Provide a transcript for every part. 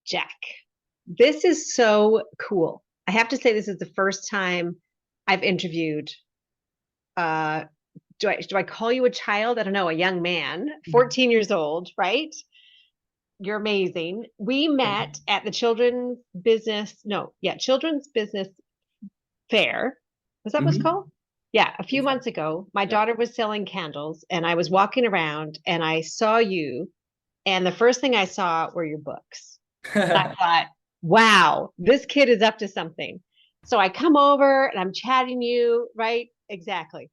Jack, this is so cool. I have to say, this is the first time I've interviewed. Uh, do I call you a child? I don't know, a young man, 14 years old, right? You're amazing. We met at the children's business, no, yeah, children's business fair. Was that what it's Hmm. called? Yeah, a few months ago, my Yeah. daughter was selling candles, and I was walking around and I saw you, and the first thing I saw were your books. And I thought, wow, this kid is up to something. So I come over and I'm chatting you, right? Exactly.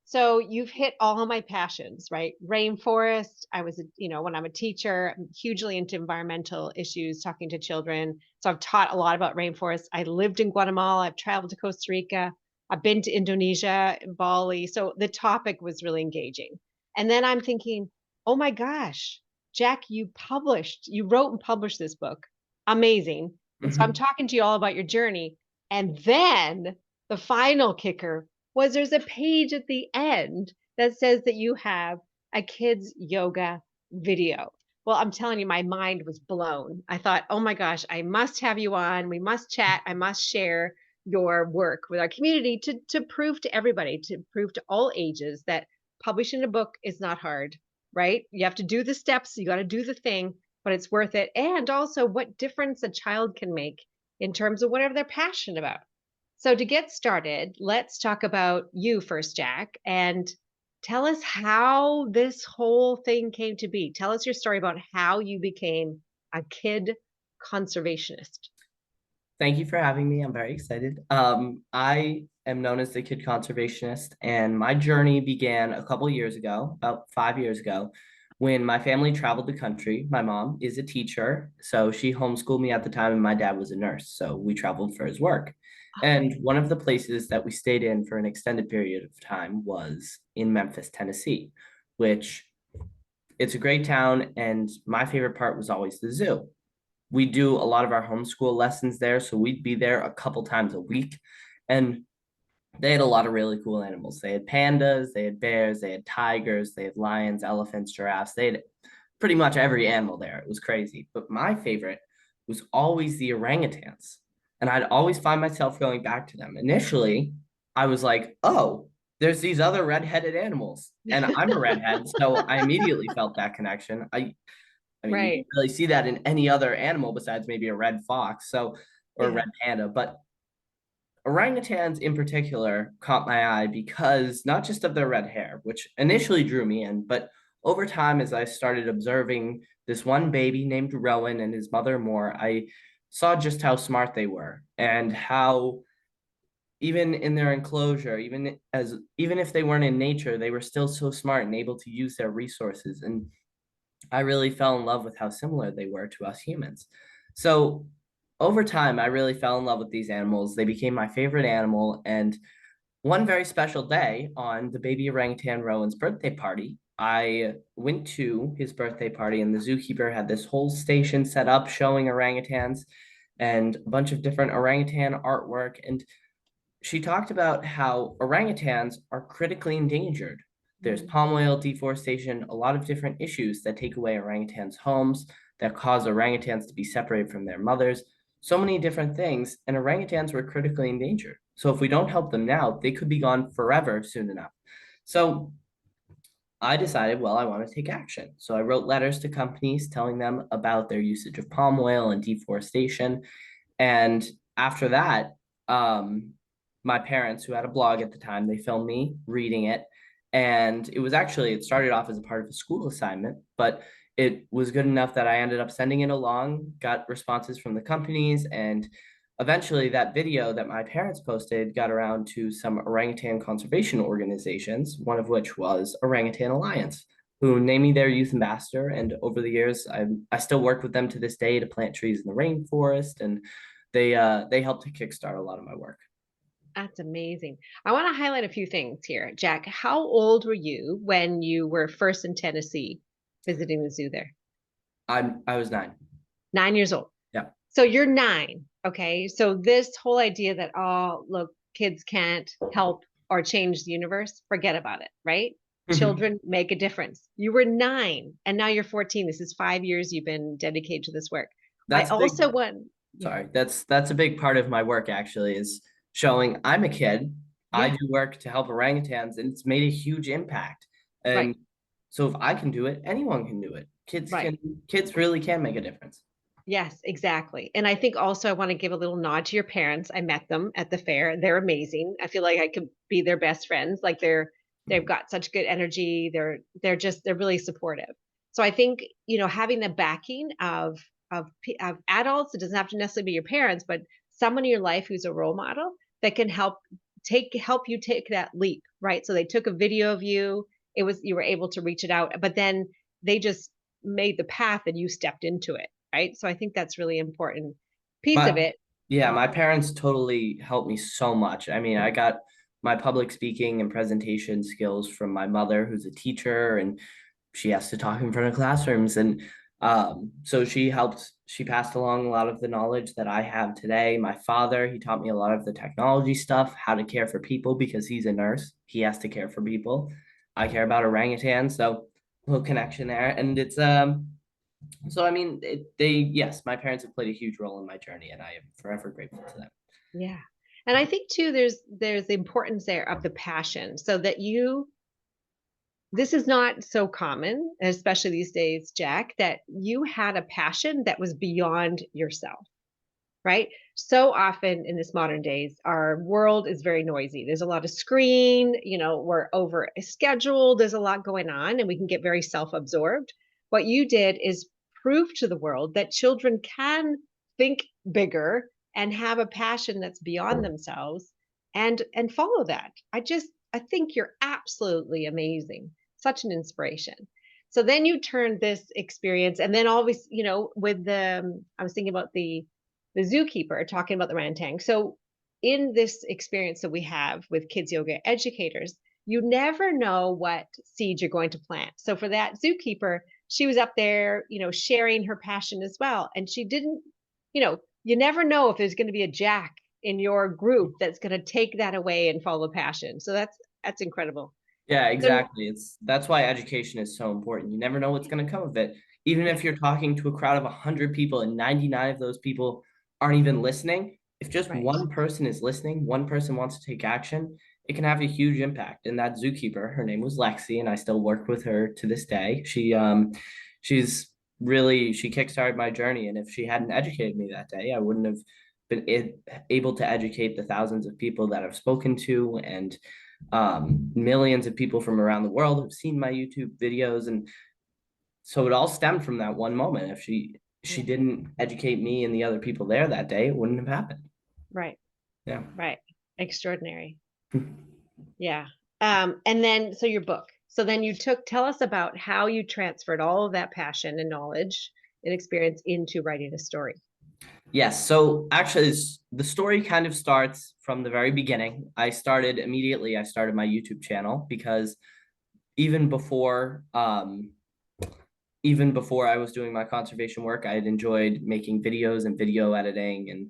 So you've hit all of my passions, right? Rainforest. When I'm a teacher, I'm hugely into environmental issues, talking to children. So I've taught a lot about rainforest. I lived in Guatemala. I've traveled to Costa Rica. I've been to Indonesia, Bali. So the topic was really engaging. And then I'm thinking, oh my gosh, Jack, you wrote and published this book. Amazing. And so I'm Hmm. talking to you all about your journey. And then the final kicker was there's a page at the end that says that you have a kids yoga video. Well, I'm telling you, my mind was blown. I thought, oh my gosh, I must have you on. We must chat. I must share your work with our community to prove to everybody, to prove to all ages that publishing a book is not hard, right? You have to do the steps, you got to do the thing, but it's worth it. And also what difference a child can make in terms of whatever they're passionate about. So to get started, let's talk about you first, Jack, and tell us how this whole thing came to be. Tell us your story about how you became a kid conservationist. Thank you for having me. I'm very excited. I am known as the Kid Conservationist, and my journey began a couple years ago, about 5 years ago, when my family traveled the country. My mom is a teacher, so she homeschooled me at the time, and my dad was a nurse, so we traveled for his work. And one of the places that we stayed in for an extended period of time was in Memphis, Tennessee, which it's a great town, and my favorite part was always the zoo. We do a lot of our homeschool lessons there, so we'd be there a couple times a week. And they had a lot of really cool animals. They had pandas, they had bears, they had tigers, they had lions, elephants, giraffes. They had pretty much every animal there. It was crazy. But my favorite was always the orangutans. And I'd always find myself going back to them. Initially, I was like, oh, there's these other red-headed animals. And I'm a redhead, so I immediately felt that connection. I mean, you don't Right. really see that in any other animal besides maybe a red fox, or a Yeah. red panda. But orangutans in particular caught my eye because not just of their red hair, which initially drew me in, but over time, as I started observing this one baby named Rowan and his mother more, I saw just how smart they were and how even in their enclosure, even if they weren't in nature, they were still so smart and able to use their resources. And I really fell in love with how similar they were to us humans. So over time, I really fell in love with these animals. They became my favorite animal. And one very special day on the baby orangutan Rowan's birthday party, I went to his birthday party, and the zookeeper had this whole station set up showing orangutans and a bunch of different orangutan artwork. And she talked about how orangutans are critically endangered. There's Mm. palm oil deforestation, a lot of different issues that take away orangutans' homes, that cause orangutans to be separated from their mothers, so many different things. And orangutans were critically endangered. So if we don't help them now, they could be gone forever soon enough. So I decided, well, I want to take action. So I wrote letters to companies telling them about their usage of palm oil and deforestation. And after that, my parents, who had a blog at the time, they filmed me reading it. And it started off as a part of a school assignment, but it was good enough that I ended up sending it along, got responses from the companies, and eventually that video that my parents posted got around to some orangutan conservation organizations, one of which was Orangutan Alliance, who named me their youth ambassador. And over the years, I still work with them to this day to plant trees in the rainforest, and they helped to kickstart a lot of my work. That's amazing. I want to highlight a few things here. Jack, how old were you when you were first in Tennessee visiting the zoo there? I was 9. 9 years old. Yeah. So you're 9. Okay. So this whole idea that, oh, look, kids can't help or change the universe, forget about it, right? Children make a difference. You were 9 and now you're 14. This is 5 years you've been dedicated to this work. I That's a big also want, yeah, sorry. That's a big part of my work actually is showing I'm a kid. I yeah, do work to help orangutans and it's made a huge impact. right, And so if I can do it, anyone can do it. right. Kids really can make a difference. Yes, exactly. And I think also I want to give a little nod to your parents. I met them at the fair. They're amazing. I feel like I could be their best friends. Like they've got such good energy. They're really supportive. So I think, having the backing of adults, it doesn't have to necessarily be your parents, but someone in your life who's a role model that can help you take that leap, right? So they took a video of you. You were able to reach it out, but then they just made the path and you stepped into it, right? So I think that's really important piece of My it. yeah, Yeah, my parents totally helped me so much. I mean, I got my public speaking and presentation skills from my mother, who's a teacher, and she has to talk in front of classrooms. And so she passed along a lot of the knowledge that I have today. My father, he taught me a lot of the technology stuff, how to care for people because he's a nurse. He has to care for people. I care about orangutans, so a little connection there. And it's so I mean, yes, my parents have played a huge role in my journey, and I am forever grateful to them. yeah. And I think too, there's the importance there of the passion, so that this is not so common, especially these days, Jack, that you had a passion that was beyond yourself, right? So often in this modern days, our world is very noisy. There's a lot of screen, we're over scheduled, there's a lot going on, and we can get very self-absorbed. What you did is prove to the world that children can think bigger and have a passion that's beyond themselves and follow that. I think you're absolutely amazing. Such an inspiration. So then you turned this experience, and then always, with I was thinking about the zookeeper talking about the orangutan. So in this experience that we have with kids yoga educators, you never know what seed you're going to plant. So for that zookeeper, she was up there, sharing her passion as well. And she didn't, you never know if there's going to be a Jack in your group that's going to take that away and follow passion. So that's incredible. Yeah, So exactly. That's why education is so important. You never know what's going to come of it. Even yeah, if you're talking to a crowd of 100 people and 99 of those people aren't even listening, if just right. one person is listening, one person wants to take action, it can have a huge impact. And that zookeeper, her name was Lexi, and I still work with her to this day. She's really she kickstarted my journey, and if she hadn't educated me that day, I wouldn't have been able to educate the thousands of people that I've spoken to and millions of people from around the world have seen my YouTube videos, and so it all stemmed from that one moment. If she Yeah. didn't educate me and the other people there that day, it wouldn't have happened. Right. Yeah. Right. Extraordinary. Yeah. And then, so your book. So then tell us about how you transferred all of that passion and knowledge and experience into writing a story. Yes. So actually, the story kind of starts from the very beginning. I started my YouTube channel because even before even before I was doing my conservation work, I had enjoyed making videos and video editing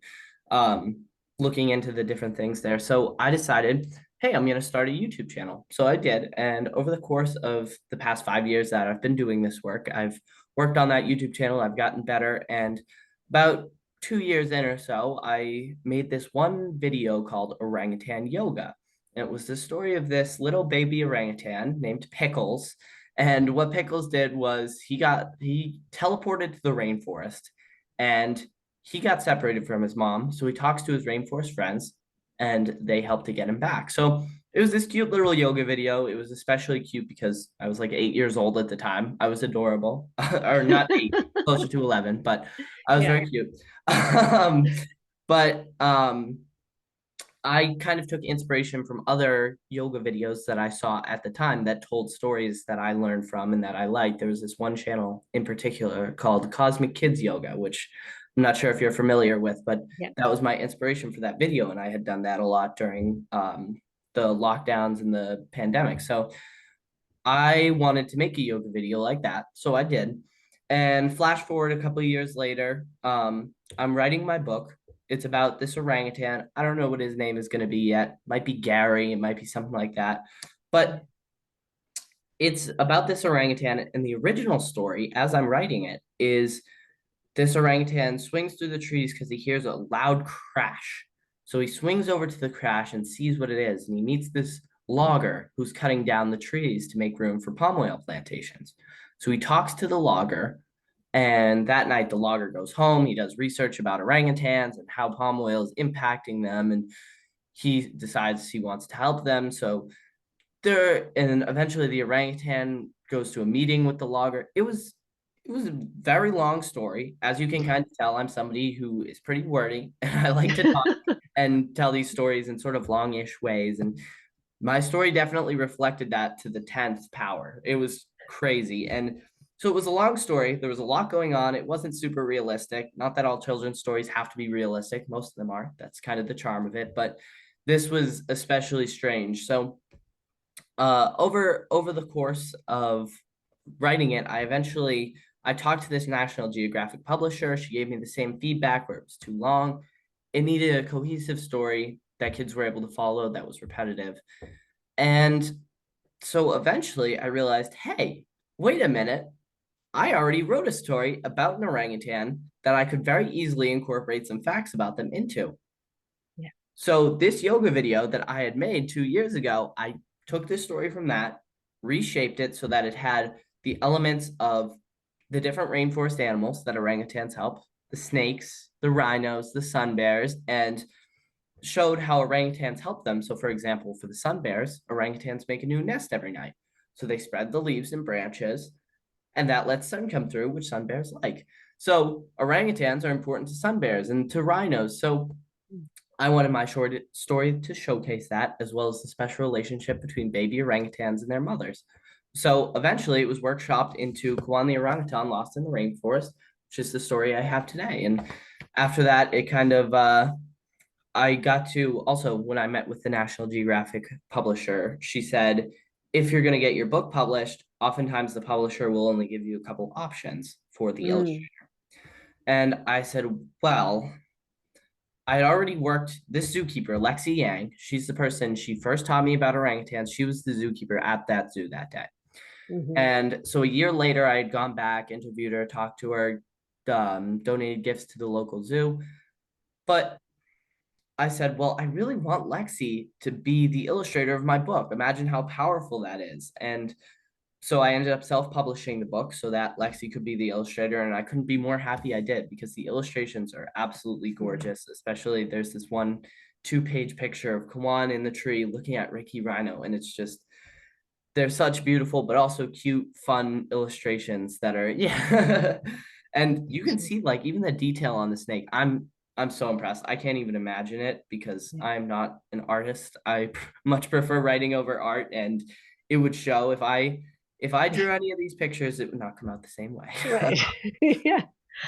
and looking into the different things there. So I decided, hey, I'm going to start a YouTube channel. So I did. And over the course of the past 5 years that I've been doing this work, I've worked on that YouTube channel. I've gotten better. And about 2 years in or so, I made this one video called Orangutan Yoga. And it was the story of this little baby orangutan named Pickles, and what Pickles did was he teleported to the rainforest and he got separated from his mom. So he talks to his rainforest friends and they help to get him back. So it was this cute little yoga video. It was especially cute because I was like 8 years old at the time. I was adorable, or not eight, closer to 11, but I was Yeah. very cute. um, but I kind of took inspiration from other yoga videos that I saw at the time that told stories that I learned from and that I liked. There was this one channel in particular called Cosmic Kids Yoga, which I'm not sure if you're familiar with, but Yeah. that was my inspiration for that video. And I had done that a lot during the lockdowns and the pandemic. So I wanted to make a yoga video like that. So I did. And flash forward a couple of years later, I'm writing my book. It's about this orangutan. I don't know what his name is going to be yet. Might be Gary. It might be something like that. But it's about this orangutan. And the original story, as I'm writing it, is this orangutan swings through the trees because he hears a loud crash. So he swings over to the crash and sees what it is. And he meets this logger who's cutting down the trees to make room for palm oil plantations. So he talks to the logger. And that night, the logger goes home. He does research about orangutans and how palm oil is impacting them. And he decides he wants to help them. So and eventually the orangutan goes to a meeting with the logger. It was a very long story. As you can kind of tell, I'm somebody who is pretty wordy and I like to talk and tell these stories in sort of longish ways. And my story definitely reflected that to the 10th power. It was crazy. And so it was a long story. There was a lot going on. It wasn't super realistic. Not that all children's stories have to be realistic. Most of them are. That's kind of the charm of it. But this was especially strange. So over the course of writing it, I talked to this National Geographic publisher. She gave me the same feedback where it was too long. It needed a cohesive story that kids were able to follow that was repetitive. And so eventually I realized, hey, wait a minute. I already wrote a story about an orangutan that I could very easily incorporate some facts about them into. Yeah. So this yoga video that I had made 2 years ago, I took this story from that, reshaped it so that it had the elements of the different rainforest animals that orangutans help, the snakes, the rhinos, the sun bears, and showed how orangutans help them. So for example, for the sun bears, orangutans make a new nest every night. So they spread the leaves and branches, and that lets sun come through, which sun bears like. So orangutans are important to sun bears and to rhinos. So I wanted my short story to showcase that, as well as the special relationship between baby orangutans and their mothers. So eventually it was workshopped into Kawan the Orangutan Lost in the Rainforest, which is the story I have today. And after that, it kind of, I got to also, when I met with the National Geographic publisher, she said, if you're going to get your book published, oftentimes the publisher will only give you a couple options for the illustrator. And I said, well, I had already worked this zookeeper, Lexi Yang. She's the person, she first taught me about orangutans. She was the zookeeper at that zoo that day. Mm-hmm. And so a year later, I had gone back, interviewed her, talked to her, donated gifts to the local zoo. But I said, well, I really want Lexi to be the illustrator of my book. Imagine how powerful that is. And so I ended up self-publishing the book so that Lexi could be the illustrator, and I couldn't be more happy I did because the illustrations are absolutely gorgeous. Especially there's this one 2-page picture of Kawan in the tree looking at Ricky Rhino, and it's just they're such beautiful but also cute, fun illustrations that are yeah. And you can see like even the detail on the snake. I'm so impressed. I can't even imagine it because I'm not an artist. I much prefer writing over art, and it would show if I drew any of these pictures, it would not come out the same way. Right. Yeah.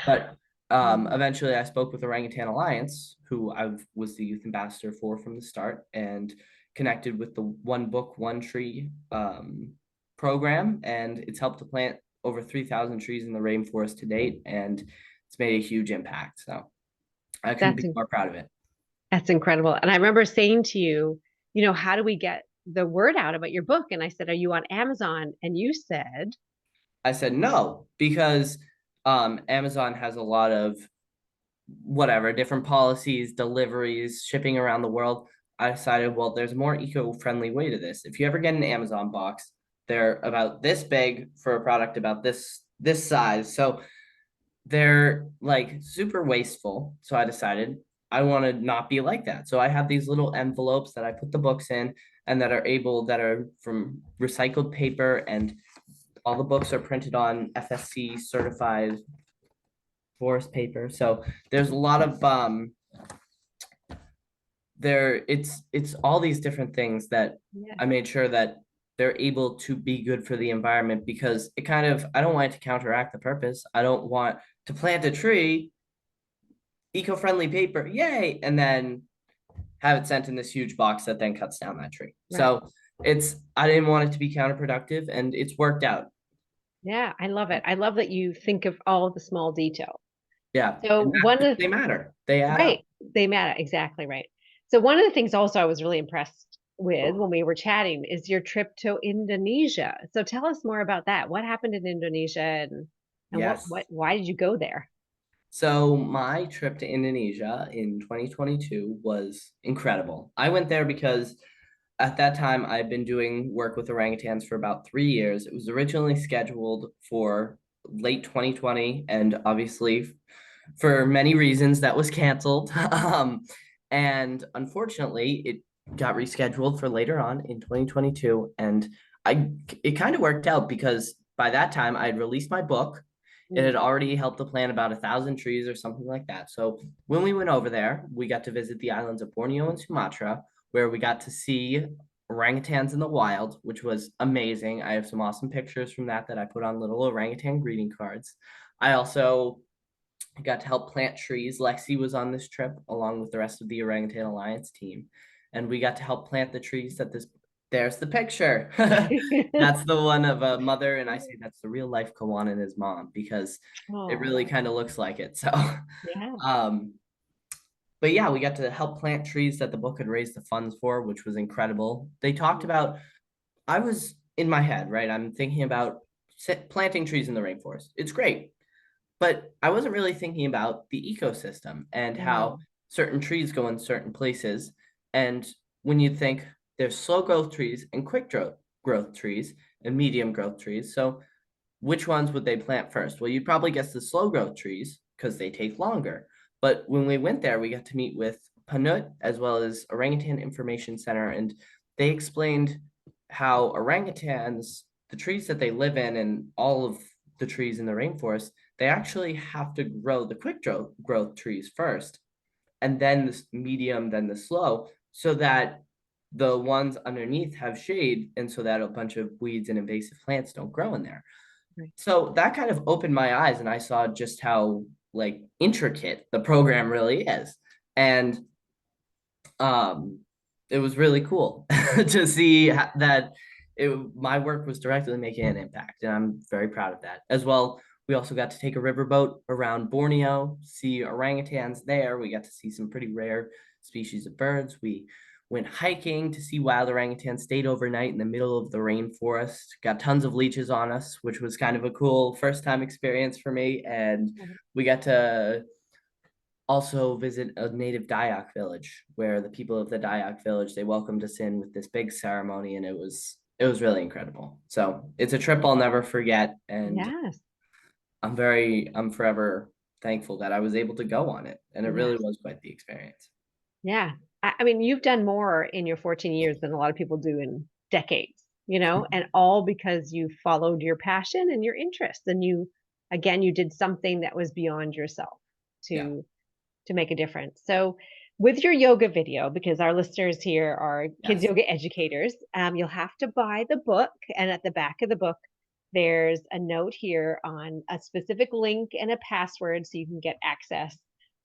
But eventually I spoke with Orangutan Alliance, who I was the youth ambassador for from the start, and connected with the One Book, One Tree program. And it's helped to plant over 3,000 trees in the rainforest to date. And it's made a huge impact. So I couldn't be more proud of it. That's incredible. And I remember saying to you, how do we get the word out about your book? And I said, are you on Amazon? And you said, I said no, because Amazon has a lot of whatever different policies, deliveries, shipping around the world. I decided, well, there's a more eco-friendly way to this. If you ever get an Amazon box, they're about this big for a product about this size. So they're like super wasteful. So I decided I want to not be like that. So I have these little envelopes that I put the books in and that are from recycled paper, and all the books are printed on FSC certified forest paper. So there's a lot of it's all these different things that I made sure that they're able to be good for the environment, because it kind of, I don't want it to counteract the purpose. I don't want to plant a tree, eco-friendly paper, yay, and then have it sent in this huge box that then cuts down that tree. Right. So I didn't want it to be counterproductive, and it's worked out. Yeah, I love it. I love that you think of all the small details. Yeah. So they matter. They add right. up. They matter. Exactly right. So one of the things also I was really impressed with when we were chatting is your trip to Indonesia. So tell us more about that. What happened in Indonesia, and Yes. why did you go there? So my trip to Indonesia in 2022 was incredible. I went there because at that time I'd been doing work with orangutans for about 3 years. It was originally scheduled for late 2020, and obviously for many reasons that was canceled. And unfortunately, it got rescheduled for later on in 2022. And it kind of worked out because by that time I had released my book. It had Mm. already helped to plant about 1,000 trees or something like that. So when we went over there, we got to visit the islands of Borneo and Sumatra, where we got to see orangutans in the wild, which was amazing. I have some awesome pictures from that I put on little orangutan greeting cards. I also got to help plant trees. Lexi was on this trip along with the rest of the Orangutan Alliance team. And we got to help plant the trees that there's the picture. That's the one of a mother. And I say that's the real life Kawan and his mom because it Oh, really kind of looks like it. So, yeah. um, but yeah, we got to help plant trees that the book had raised the funds for, which was incredible. They talked about, I was in my head, right? I'm thinking about planting trees in the rainforest. It's great. But I wasn't really thinking about the ecosystem and how Mm. certain trees go in certain places. And when you think there's slow growth trees and quick growth trees and medium growth trees. So which ones would they plant first? Well, you'd probably guess the slow growth trees because they take longer. But when we went there, we got to meet with Panut as well as Orangutan Information Center, and they explained how orangutans, the trees that they live in, and all of the trees in the rainforest, they actually have to grow the quick growth trees first, and then the medium, then the slow, so that the ones underneath have shade, and so that a bunch of weeds and invasive plants don't grow in there. Right. So that kind of opened my eyes, and I saw just how like intricate the program really is. And um it was really cool to see that my work was directly making an impact, and I'm very proud of that as well. We also got to take a riverboat around Borneo, see orangutans there. We got to see some pretty rare species of birds. We went hiking to see wild orangutans, stayed overnight in the middle of the rainforest, got tons of leeches on us, which was kind of a cool first time experience for me. And Mhm. we got to also visit a native Dayak village where the people of the Dayak village, they welcomed us in with this big ceremony, and it was really incredible. So it's a trip I'll never forget, and Yes. I'm forever thankful that I was able to go on it, and it really Yes. was quite the experience. Yeah. I mean, you've done more in your 14 years than a lot of people do in decades, and all because you followed your passion and your interests. And again, you did something that was beyond yourself Yeah. to to make a difference. So with your yoga video, because our listeners here are kids Yes. yoga educators, you'll have to buy the book. And at the back of the book, there's a note here on a specific link and a password so you can get access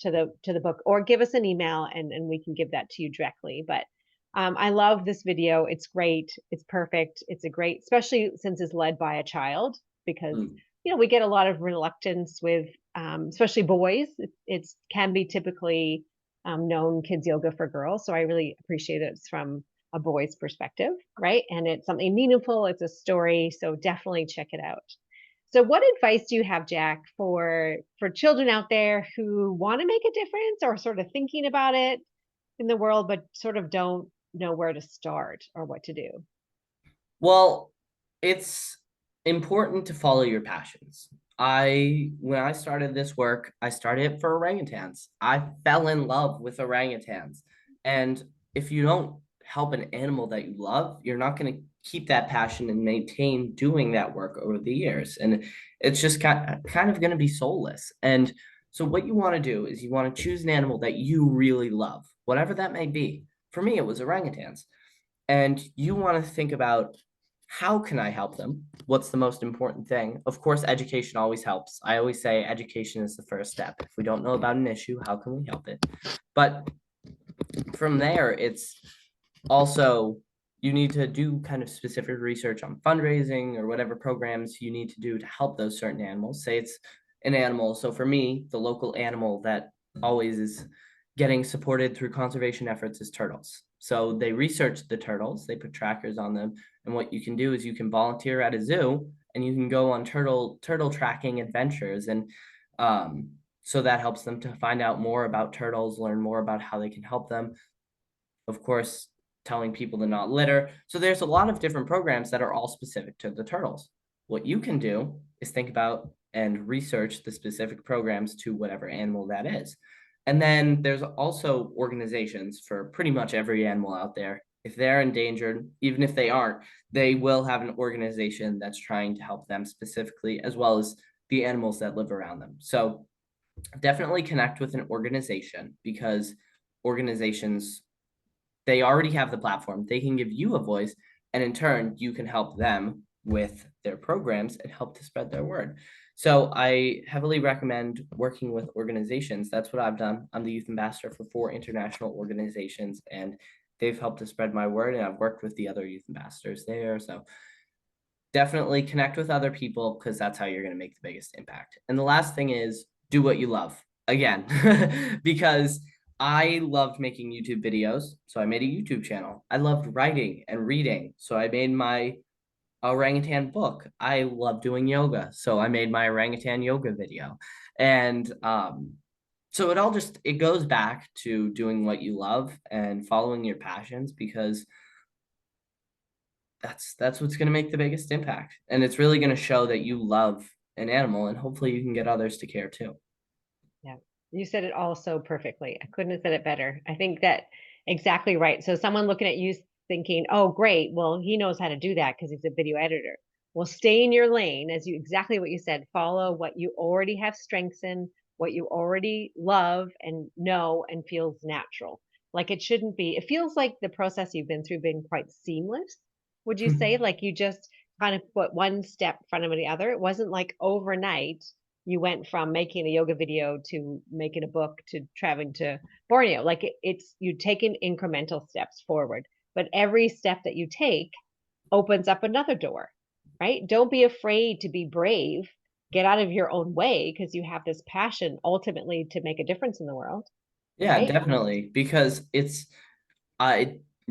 to the book, or give us an email and we can give that to you directly. But I love this video. It's great. It's perfect. It's a great, especially since it's led by a child, because Mm. we get a lot of reluctance with especially boys. It's can be typically known kids yoga for girls. So I really appreciate it from a boy's perspective, right? And it's something meaningful. It's a story. So definitely check it out. So what advice do you have, Jack, for children out there who want to make a difference or sort of thinking about it in the world, but sort of don't know where to start or what to do? Well, it's important to follow your passions. When I started this work, I started it for orangutans. I fell in love with orangutans. And if you don't help an animal that you love, you're not going to keep that passion and maintain doing that work over the years. And it's just kind of going to be soulless. And so what you want to do is you want to choose an animal that you really love, whatever that may be. For me, it was orangutans. And you want to think about, how can I help them? What's the most important thing? Of course, education always helps. I always say education is the first step. If we don't know about an issue, how can we help it? But from there, it's also, you need to do kind of specific research on fundraising or whatever programs you need to do to help those certain animals. Say it's an animal. So for me, the local animal that always is getting supported through conservation efforts is turtles. So they research the turtles, they put trackers on them, and what you can do is you can volunteer at a zoo and you can go on turtle tracking adventures. And um, So that helps them to find out more about turtles, learn more about how they can help them. Of course, telling people to not litter. So there's a lot of different programs that are all specific to the turtles. What you can do is think about and research the specific programs to whatever animal that is. And then there's also organizations for pretty much every animal out there. If they're endangered, even if they aren't, they will have an organization that's trying to help them specifically, as well as the animals that live around them. So definitely connect with an organization, because organizations, they already have the platform. They can give you a voice, and in turn, you can help them with their programs and help to spread their word. So I heavily recommend working with organizations. That's what I've done. I'm the youth ambassador for 4 international organizations, and they've helped to spread my word, and I've worked with the other youth ambassadors there. So definitely connect with other people, because that's how you're going to make the biggest impact. And the last thing is, do what you love. Again, because I loved making YouTube videos, so I made a YouTube channel. I loved writing and reading, so I made my orangutan book. I love doing yoga, so I made my orangutan yoga video. And so it goes back to doing what you love and following your passions, because that's what's going to make the biggest impact. And it's really going to show that you love an animal, and hopefully you can get others to care too. Yeah. You said it all so perfectly. I couldn't have said it better. I think that exactly right. So someone looking at you thinking, "Oh, great. Well, he knows how to do that because he's a video editor." Well, stay in your lane, as you exactly what you said. Follow what you already have strengths in, what you already love and know and feels natural. Like it shouldn't be. It feels like the process you've been through been quite seamless. Would you say like you just kind of put one step in front of the other? It wasn't like overnight you went from making a yoga video to making a book to traveling to Borneo. Like it's you taken incremental steps forward, but every step that you take opens up another door, right? Don't be afraid to be brave. Get out of your own way because you have this passion ultimately to make a difference in the world, Yeah, right? definitely, because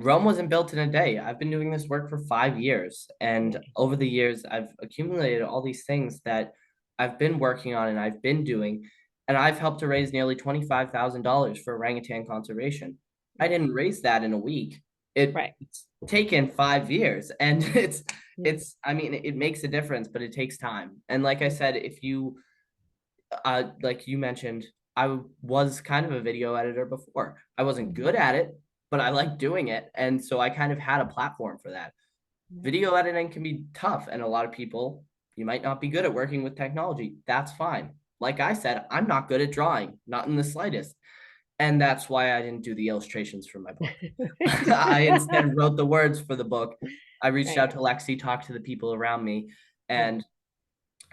Rome wasn't built in a day. I've been doing this work for 5 years, and Right. over the years, I've accumulated all these things that I've been working on and I've been doing, and I've helped to raise nearly $25,000 for orangutan conservation. I didn't raise that in a week. Right. It's taken 5 years, and Yeah. I mean, it makes a difference, but it takes time. And like I said, if you like you mentioned, I was kind of a video editor before. I wasn't Mhm. good at it, but I liked doing it. And so I kind of had a platform for that. Yeah. Video editing can be tough, and a lot of people, you might not be good at working with technology. That's fine. Like I said, I'm not good at drawing, not in the slightest. And that's why I didn't do the illustrations for my book. I instead wrote the words for the book. I reached Right. out to Lexi, talked to the people around me, Yeah. and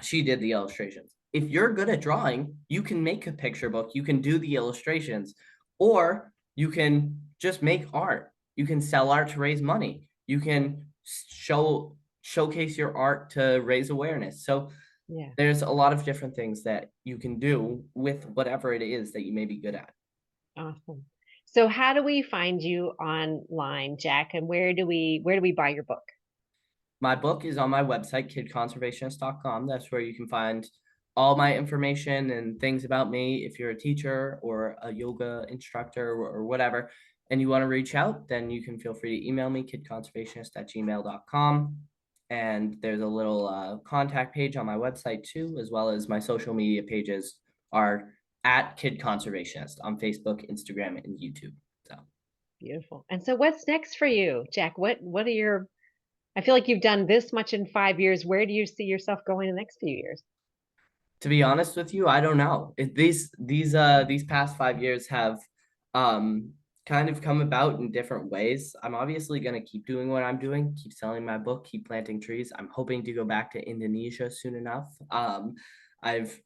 she did the illustrations. If you're good at drawing, you can make a picture book, you can do the illustrations, or you can just make art. You can sell art to raise money. You can showcase your art to raise awareness. So Yeah. there's a lot of different things that you can do with whatever it is that you may be good at. Awesome. So how do we find you online, Jack? And where do we buy your book? My book is on my website, kidconservationist.com. That's where you can find all my information and things about me. If you're a teacher or a yoga instructor or whatever, and you want to reach out, then you can feel free to email me, kidconservationist@gmail.com. And there's a little contact page on my website too, as well as my social media pages are at Kid Conservationist on Facebook, Instagram, and YouTube. So Beautiful. And so what's next for you, Jack? What are your I feel like you've done this much in 5 years. Where do you see yourself going in the next few years? to be honest with you, I don't know. These past 5 years have um kind of come about in different ways. I'm obviously gonna keep doing what I'm doing, keep selling my book, keep planting trees. I'm hoping to go back to Indonesia soon enough. I've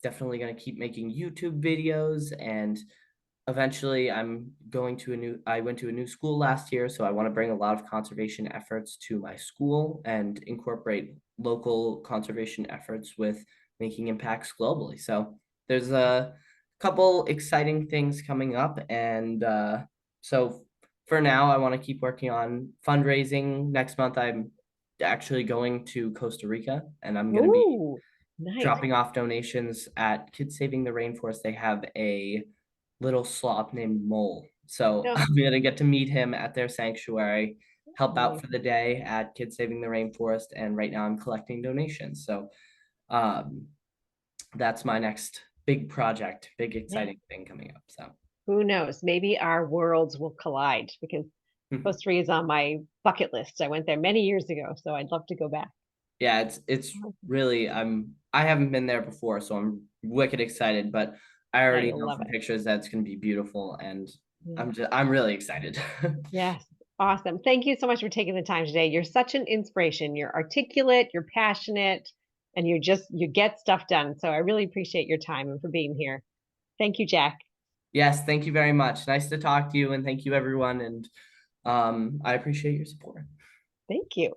definitely gonna keep making YouTube videos, and eventually I went to a new school last year, so I want to bring a lot of conservation efforts to my school and incorporate local conservation efforts with making impacts globally. So there's a couple exciting things coming up, and so for now I want to keep working on fundraising. Next month I'm actually going to Costa Rica, and I'm going to be Ooh. Nice. dropping off donations at Kids Saving the Rainforest. They have a little sloth named Mole. So No, I'm gonna get to meet him at their sanctuary, help out nice. for the day at Kids Saving the Rainforest, and right now I'm collecting donations. So um, that's my next big project, big Yeah. exciting thing coming up. So Who knows? Maybe our worlds will collide because Costa Rica is on my bucket list. I went there many years ago, so I'd love to go back. yeah, it's really I haven't been there before, so I'm wicked excited, but I Yeah, already you'll know love from it. pictures that it's gonna be beautiful, and Yeah. I'm really excited. Yes. Awesome. Thank you so much for taking the time today. You're such an inspiration. You're articulate, you're passionate, and you get stuff done. So I really appreciate your time and for being here. Thank you, Jack. Yes, thank you very much. Nice to talk to you, and thank you everyone, and I appreciate your support. Thank you.